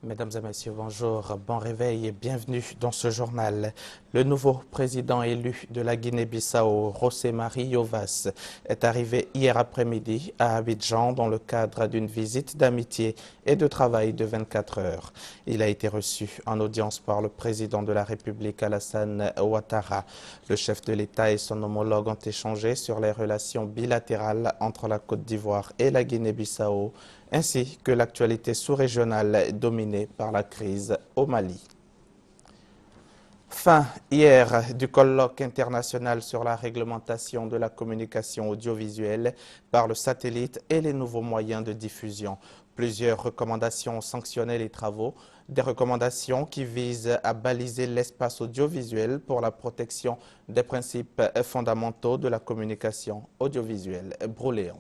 Mesdames et messieurs, bonjour, bon réveil et bienvenue dans ce journal. Le nouveau président élu de la Guinée-Bissau, José Mario Vaz, est arrivé hier après-midi à Abidjan dans le cadre d'une visite d'amitié et de travail de 24 heures. Il a été reçu en audience par le président de la République, Alassane Ouattara. Le chef de l'État et son homologue ont échangé sur les relations bilatérales entre la Côte d'Ivoire et la Guinée-Bissau, ainsi que l'actualité sous-régionale dominée par la crise au Mali. Fin hier du colloque international sur la réglementation de la communication audiovisuelle par le satellite et les nouveaux moyens de diffusion. Plusieurs recommandations ont sanctionné les travaux, des recommandations qui visent à baliser l'espace audiovisuel pour la protection des principes fondamentaux de la communication audiovisuelle. Brouléon.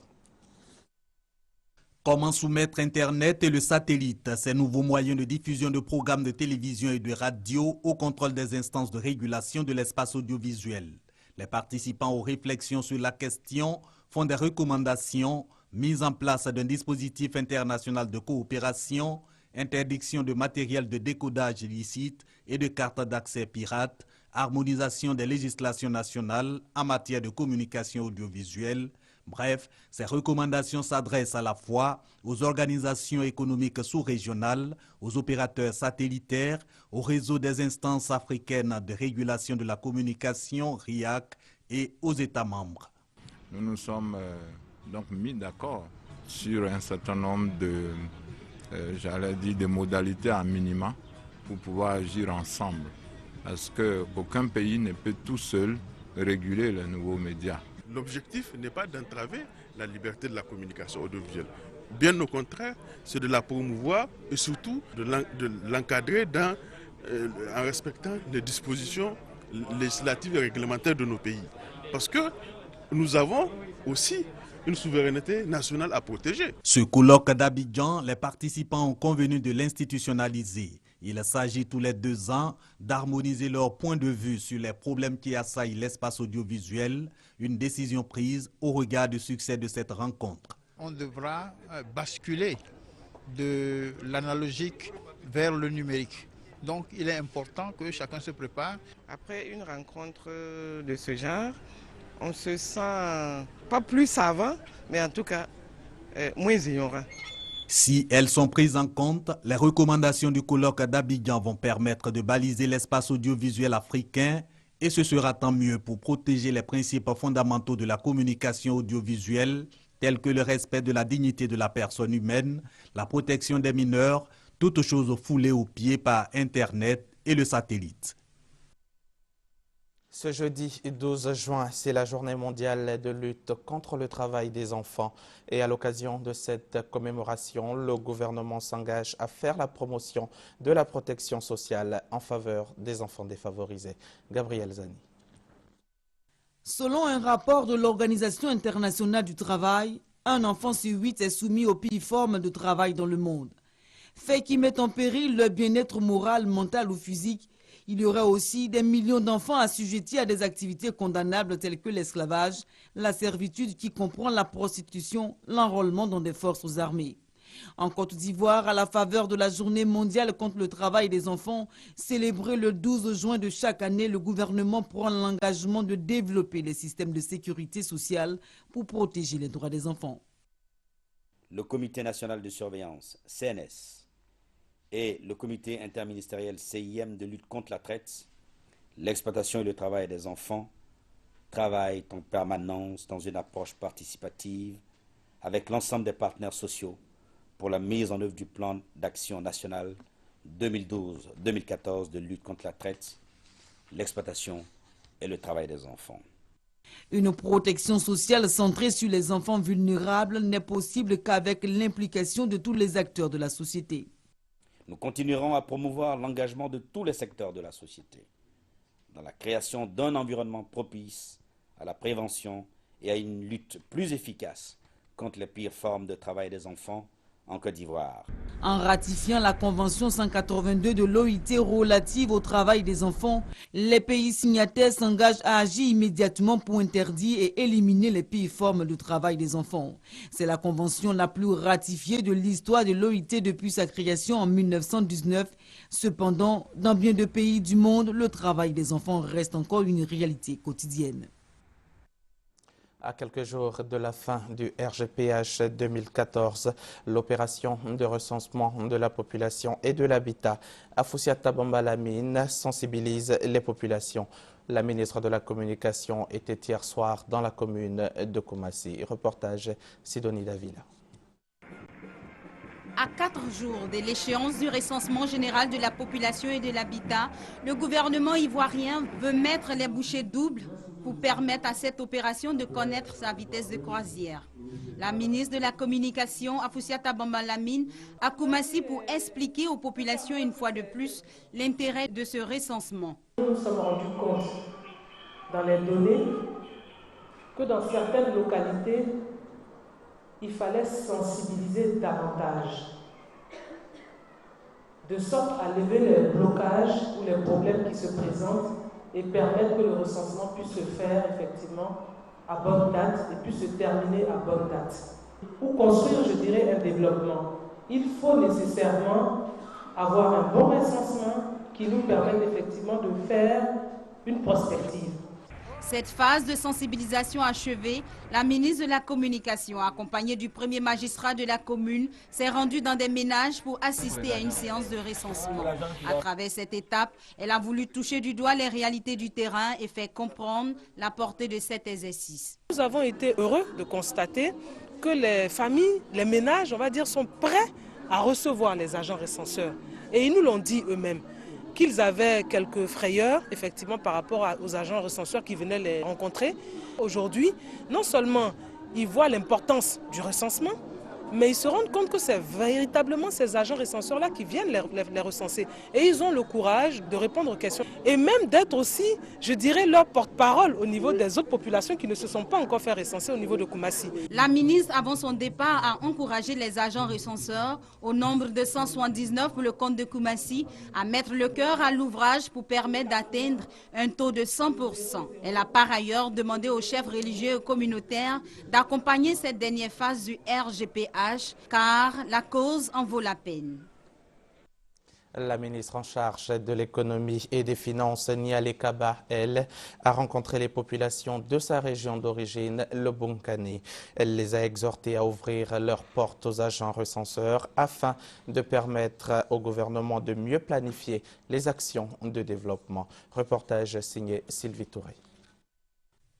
Comment soumettre Internet et le satellite, ces nouveaux moyens de diffusion de programmes de télévision et de radio, au contrôle des instances de régulation de l'espace audiovisuel. Les participants aux réflexions sur la question font des recommandations, mise en place d'un dispositif international de coopération, interdiction de matériel de décodage illicite et de cartes d'accès pirates, harmonisation des législations nationales en matière de communication audiovisuelle. Bref, ces recommandations s'adressent à la fois aux organisations économiques sous-régionales, aux opérateurs satellitaires, au réseau des instances africaines de régulation de la communication, RIAC, et aux États membres. Nous nous sommes donc mis d'accord sur un certain nombre de, de modalités à minima pour pouvoir agir ensemble. Parce qu'aucun pays ne peut tout seul réguler les nouveaux médias. L'objectif n'est pas d'entraver la liberté de la communication audiovisuelle. Bien au contraire, c'est de la promouvoir et surtout de l'encadrer en respectant les dispositions législatives et réglementaires de nos pays. Parce que nous avons aussi une souveraineté nationale à protéger. Ce colloque d'Abidjan, les participants ont convenu de l'institutionnaliser. Il s'agit tous les 2 ans d'harmoniser leur point de vue sur les problèmes qui assaillent l'espace audiovisuel, une décision prise au regard du succès de cette rencontre. On devra basculer de l'analogique vers le numérique. Donc il est important que chacun se prépare. Après une rencontre de ce genre, on se sent pas plus savant, mais en tout cas moins ignorant. Si elles sont prises en compte, les recommandations du colloque d'Abidjan vont permettre de baliser l'espace audiovisuel africain et ce sera tant mieux pour protéger les principes fondamentaux de la communication audiovisuelle tels que le respect de la dignité de la personne humaine, la protection des mineurs, toutes choses foulées aux pieds par Internet et le satellite. Ce jeudi 12 juin, c'est la journée mondiale de lutte contre le travail des enfants. Et à l'occasion de cette commémoration, le gouvernement s'engage à faire la promotion de la protection sociale en faveur des enfants défavorisés. Gabriel Zani. Selon un rapport de l'Organisation internationale du travail, un enfant sur 8 est soumis aux pires formes de travail dans le monde. Fait qui met en péril leur bien-être moral, mental ou physique. Il y aurait aussi des millions d'enfants assujettis à des activités condamnables telles que l'esclavage, la servitude qui comprend la prostitution, l'enrôlement dans des forces armées. En Côte d'Ivoire, à la faveur de la journée mondiale contre le travail des enfants, célébrée le 12 juin de chaque année, le gouvernement prend l'engagement de développer les systèmes de sécurité sociale pour protéger les droits des enfants. Le Comité national de surveillance, CNS, et le comité interministériel CIM de lutte contre la traite, l'exploitation et le travail des enfants travaillent en permanence dans une approche participative avec l'ensemble des partenaires sociaux pour la mise en œuvre du plan d'action national 2012-2014 de lutte contre la traite, l'exploitation et le travail des enfants. Une protection sociale centrée sur les enfants vulnérables n'est possible qu'avec l'implication de tous les acteurs de la société. Nous continuerons à promouvoir l'engagement de tous les secteurs de la société dans la création d'un environnement propice à la prévention et à une lutte plus efficace contre les pires formes de travail des enfants en Côte d'Ivoire. En ratifiant la Convention 182 de l'OIT relative au travail des enfants, les pays signataires s'engagent à agir immédiatement pour interdire et éliminer les pires formes de travail des enfants. C'est la convention la plus ratifiée de l'histoire de l'OIT depuis sa création en 1919. Cependant, dans bien de pays du monde, le travail des enfants reste encore une réalité quotidienne. À quelques jours de la fin du RGPH 2014, l'opération de recensement de la population et de l'habitat à Foussiata-Bambalamine sensibilise les populations. La ministre de la Communication était hier soir dans la commune de Koumassi. Reportage Sidonie Davila. À 4 jours de l'échéance du recensement général de la population et de l'habitat, le gouvernement ivoirien veut mettre les bouchées doubles pour permettre à cette opération de connaître sa vitesse de croisière. La ministre de la Communication, Afoussiata Bambalamine, à Koumassi pour expliquer aux populations une fois de plus l'intérêt de ce recensement. Nous nous sommes rendus compte dans les données que dans certaines localités, il fallait sensibiliser davantage, de sorte à lever les blocages ou les problèmes qui se présentent et permettre que le recensement puisse se faire effectivement à bonne date et puisse se terminer à bonne date. Pour construire, je dirais, un développement, il faut nécessairement avoir un bon recensement qui nous permette effectivement de faire une prospective. Cette phase de sensibilisation achevée, la ministre de la Communication, accompagnée du premier magistrat de la commune, s'est rendue dans des ménages pour assister à une séance de recensement. À travers cette étape, elle a voulu toucher du doigt les réalités du terrain et faire comprendre la portée de cet exercice. Nous avons été heureux de constater que les familles, les ménages, on va dire, sont prêts à recevoir les agents recenseurs. Et ils nous l'ont dit eux-mêmes, qu'ils avaient quelques frayeurs, effectivement, par rapport aux agents recenseurs qui venaient les rencontrer. Aujourd'hui, non seulement ils voient l'importance du recensement, mais ils se rendent compte que c'est véritablement ces agents recenseurs-là qui viennent les recenser. Et ils ont le courage de répondre aux questions. Et même d'être aussi, je dirais, leur porte-parole au niveau des autres populations qui ne se sont pas encore fait recenser au niveau de Koumassi. La ministre, avant son départ, a encouragé les agents recenseurs, au nombre de 179 pour le compte de Koumassi, à mettre le cœur à l'ouvrage pour permettre d'atteindre un taux de 100%. Elle a par ailleurs demandé aux chefs religieux et communautaires d'accompagner cette dernière phase du RGPH, car la cause en vaut la peine. La ministre en charge de l'économie et des finances, Nialé Kaba, elle, a rencontré les populations de sa région d'origine, le Bonkani. Elle les a exhortés à ouvrir leurs portes aux agents recenseurs afin de permettre au gouvernement de mieux planifier les actions de développement. Reportage signé Sylvie Touré.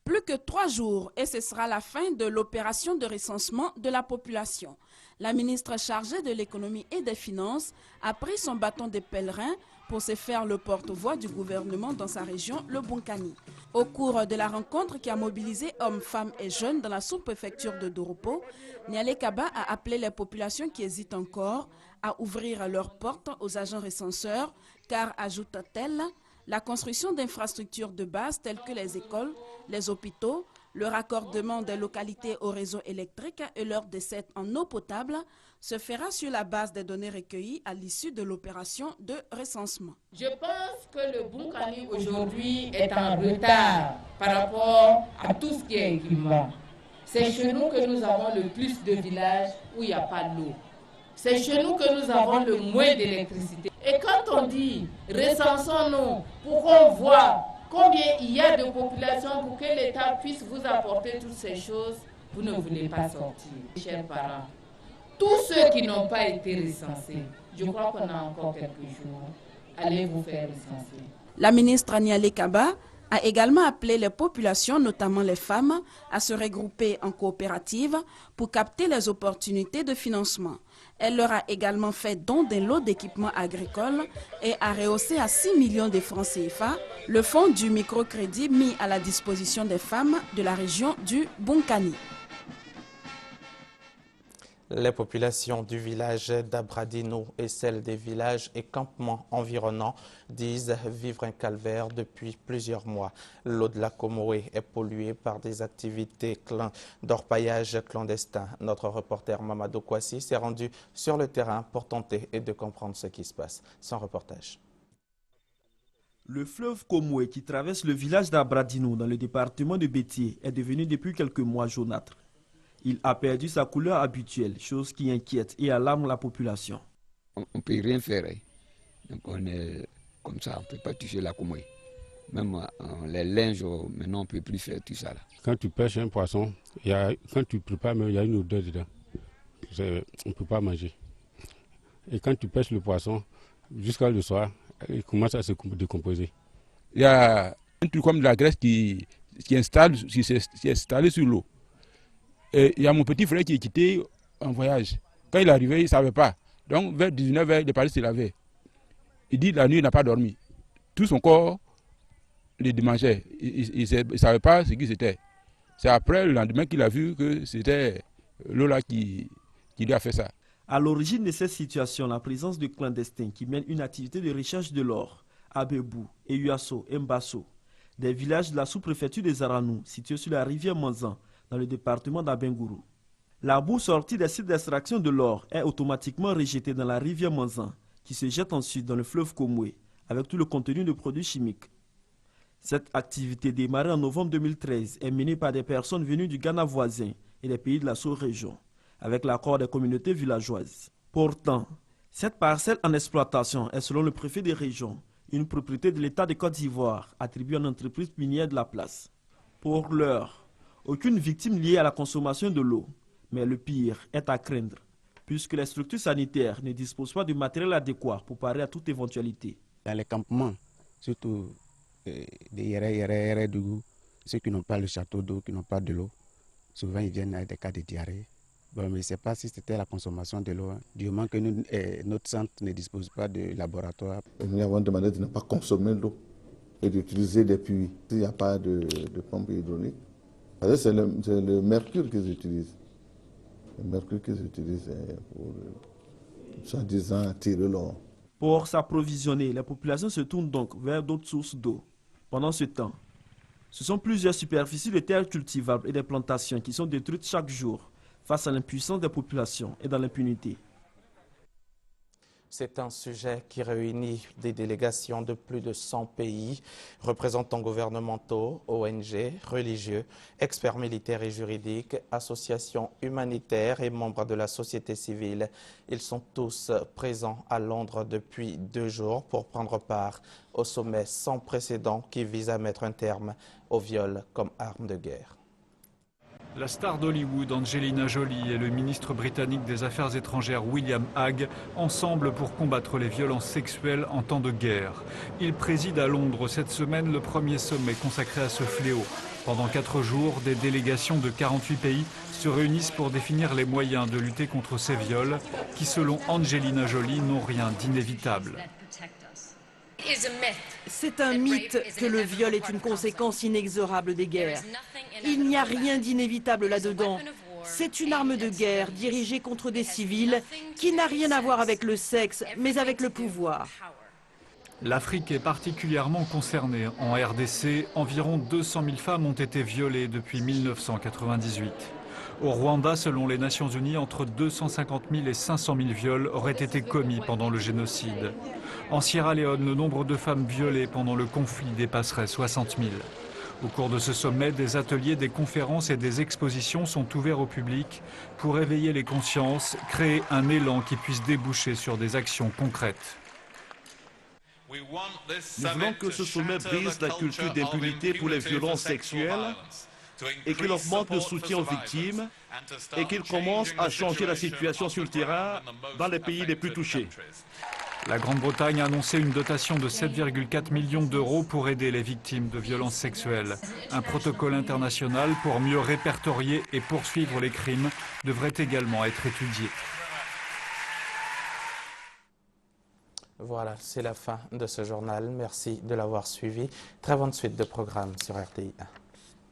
Plus que 3 jours et ce sera la fin de l'opération de recensement de la population. La ministre chargée de l'économie et des finances a pris son bâton de pèlerin pour se faire le porte-voix du gouvernement dans sa région, le Bonkani. Au cours de la rencontre qui a mobilisé hommes, femmes et jeunes dans la sous-préfecture de Doropo, Nialé Kaba a appelé les populations qui hésitent encore à ouvrir leurs portes aux agents recenseurs, car, ajoute-t-elle, la construction d'infrastructures de base telles que les écoles, les hôpitaux, le raccordement des localités au réseau électrique et leur dessert en eau potable se fera sur la base des données recueillies à l'issue de l'opération de recensement. Je pense que le Bonkani aujourd'hui est en retard par rapport à tout ce qui est équipement. C'est chez nous que nous avons le plus de villages où il n'y a pas d'eau. C'est chez nous que nous avons le moins d'électricité. Et quand on dit recensons-nous pour qu'on voit combien il y a de populations pour que l'État puisse vous apporter toutes ces choses, vous ne voulez pas sortir. Chers parents, tous ceux qui n'ont pas été recensés, je crois qu'on a encore quelques jours, allez vous faire recenser. La ministre Nialé Kaba a également appelé les populations, notamment les femmes, à se regrouper en coopérative pour capter les opportunités de financement. Elle leur a également fait don d'un lot d'équipements agricoles et a rehaussé à 6 millions de francs CFA le fonds du microcrédit mis à la disposition des femmes de la région du Bonkani. Les populations du village d'Abradino et celles des villages et campements environnants disent vivre un calvaire depuis plusieurs mois. L'eau de la Comoé est polluée par des activités d'orpaillage clandestin. Notre reporter Mamadou Kouassi s'est rendu sur le terrain pour tenter de comprendre ce qui se passe. Son reportage. Le fleuve Comoé qui traverse le village d'Abradino dans le département de Bétié est devenu depuis quelques mois jaunâtre. Il a perdu sa couleur habituelle, chose qui inquiète et alarme la population. On ne peut rien faire. Donc on est comme ça, on ne peut pas toucher la Comoé. Même les linges, maintenant on ne peut plus faire tout ça. Là. Quand tu pêches un poisson, quand tu prépares, il y a une odeur dedans. On ne peut pas manger. Et quand tu pêches le poisson, jusqu'à le soir, il commence à se décomposer. Il y a un truc comme de la graisse qui s'est installé sur l'eau. Et il y a mon petit frère qui est quitté en voyage. Quand il est arrivé, il ne savait pas. Donc vers 19h, il est parti se laver. Il dit la nuit, il n'a pas dormi. Tout son corps le démangeait. Il ne savait pas ce qui c'était. C'est après le lendemain qu'il a vu que c'était l'eau là qui lui a fait ça. À l'origine de cette situation, la présence de clandestins qui mènent une activité de recherche de l'or à Bebou, Eyuasso et Mbasso, des villages de la sous-préfecture des Aranou, situés sur la rivière Manzan, dans le département d'Abengourou. La boue sortie des sites d'extraction de l'or est automatiquement rejetée dans la rivière Manzan, qui se jette ensuite dans le fleuve Comoé, avec tout le contenu de produits chimiques. Cette activité démarrée en novembre 2013 est menée par des personnes venues du Ghana voisin et des pays de la sous-région, avec l'accord des communautés villageoises. Pourtant, cette parcelle en exploitation est, selon le préfet des régions, une propriété de l'État de Côte d'Ivoire attribuée à une entreprise minière de la place. Pour l'heure, aucune victime liée à la consommation de l'eau, mais le pire est à craindre, puisque les structures sanitaires ne disposent pas de matériel adéquat pour parer à toute éventualité. Dans les campements, surtout des Yéré Dougou, ceux qui n'ont pas le château d'eau, qui n'ont pas de l'eau, souvent ils viennent avec des cas de diarrhée. Bon, mais je ne sais pas si c'était la consommation de l'eau. Du moment que notre centre ne dispose pas de laboratoire. Nous avons demandé de ne pas consommer l'eau et d'utiliser des puits. S'il n'y a pas de pompe hydraulique, c'est le mercure qu'ils utilisent. Le mercure qu'ils utilisent pour, soi-disant, tirer l'eau. Pour s'approvisionner, les populations se tournent donc vers d'autres sources d'eau. Pendant ce temps, ce sont plusieurs superficies de terres cultivables et des plantations qui sont détruites chaque jour face à l'impuissance des populations et dans l'impunité. C'est un sujet qui réunit des délégations de plus de 100 pays, représentants gouvernementaux, ONG, religieux, experts militaires et juridiques, associations humanitaires et membres de la société civile. Ils sont tous présents à Londres depuis 2 jours pour prendre part au sommet sans précédent qui vise à mettre un terme au viol comme arme de guerre. La star d'Hollywood, Angelina Jolie, et le ministre britannique des Affaires étrangères, William Hague, ensemble pour combattre les violences sexuelles en temps de guerre. Ils président à Londres cette semaine le premier sommet consacré à ce fléau. Pendant 4 jours, des délégations de 48 pays se réunissent pour définir les moyens de lutter contre ces viols qui, selon Angelina Jolie, n'ont rien d'inévitable. C'est un mythe que le viol est une conséquence inexorable des guerres. Il n'y a rien d'inévitable là-dedans. C'est une arme de guerre dirigée contre des civils qui n'a rien à voir avec le sexe, mais avec le pouvoir. L'Afrique est particulièrement concernée. En RDC, environ 200 000 femmes ont été violées depuis 1998. Au Rwanda, selon les Nations Unies, entre 250 000 et 500 000 viols auraient été commis pendant le génocide. En Sierra Leone, le nombre de femmes violées pendant le conflit dépasserait 60 000. Au cours de ce sommet, des ateliers, des conférences et des expositions sont ouverts au public pour éveiller les consciences, créer un élan qui puisse déboucher sur des actions concrètes. Nous voulons que ce sommet brise la culture d'impunité pour les violences sexuelles et qu'il augmente le soutien aux victimes et qu'il commence à changer la situation sur le terrain dans les pays les plus touchés. La Grande-Bretagne a annoncé une dotation de 7,4 millions d'euros pour aider les victimes de violences sexuelles. Un protocole international pour mieux répertorier et poursuivre les crimes devrait également être étudié. Voilà, c'est la fin de ce journal. Merci de l'avoir suivi. Très bonne suite de programmes sur RTI1.